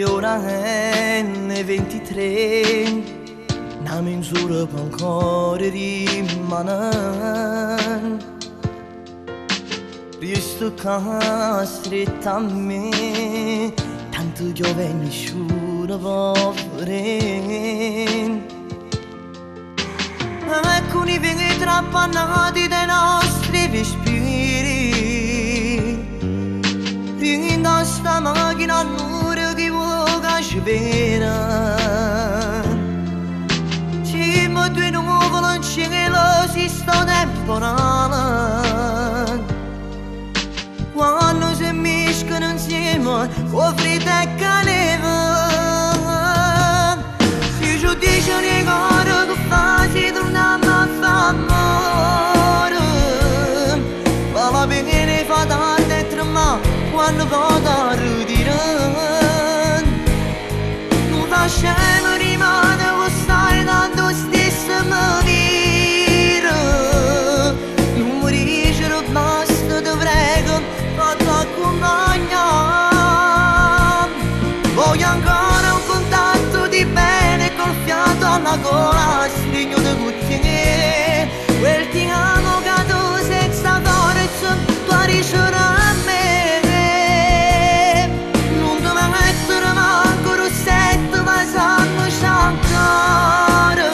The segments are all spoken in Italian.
ora è le 23, una mezz'ora può ancora rimanere. Resto qua stretta a me, tanto piove nessuno può vedere. Alcuni vengono trappannati dai nostri respiri. In sta macchina all'ora che vuoi spera. Ci metto in nuvola in cielo si sta temporale. Quando si mischiano insieme con freddo e calore. Si giudice le cose che fa si torniamo a fare amore. Ma la pena fa tanto e trema quando vado ritirare. Non fa scemo rimane che stai dando stesso morire. Non morisce basta ti prego fatto accompagnare. Voglio ancora un contatto di bene col fiato alla gola, stringo di cucchiere. Quel ti amo caduto senza forza, tu arrivi a me. Non ti mettere manco rossetto, ma sangue ancora.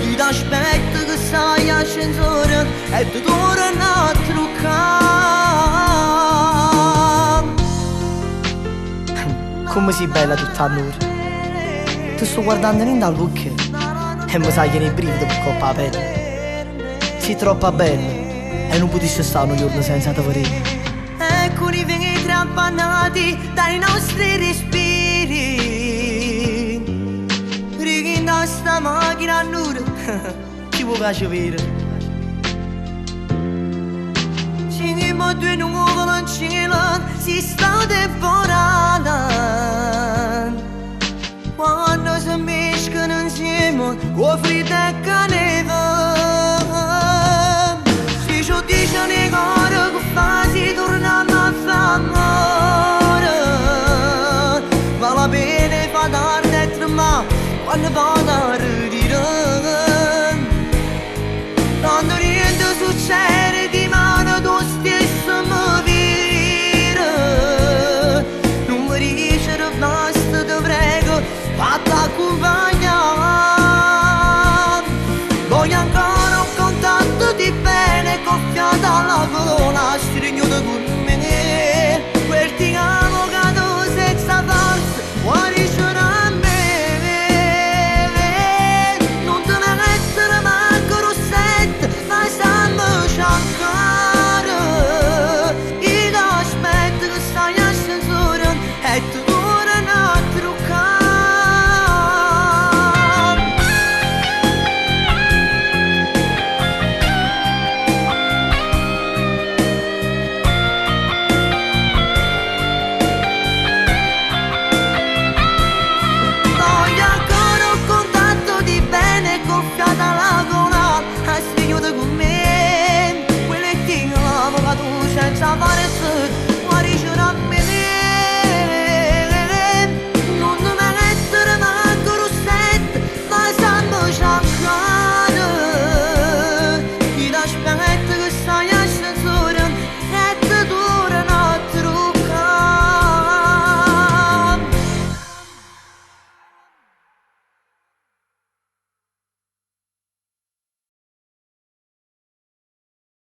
Io ti aspetto che sai ascensore e ti torno a truccare. Come sei bella tutta l'ora. Ti sto guardando in dall'occhio e mi sai che nei brividi per coppa la pelle. Sei troppo bella e non potessi stare un giorno senza te vedere. Alcuni vengono trappannati dai nostri respiri. Righinda sta macchina all'ora ci può piacere. Ci metto in nuvola in cielo si sta temporale. Quando si mescolano insieme con freddo e calore. Si giudice le cose che fa si torniamo a fare amore. Ma la pena fa tardi e trema quando vado a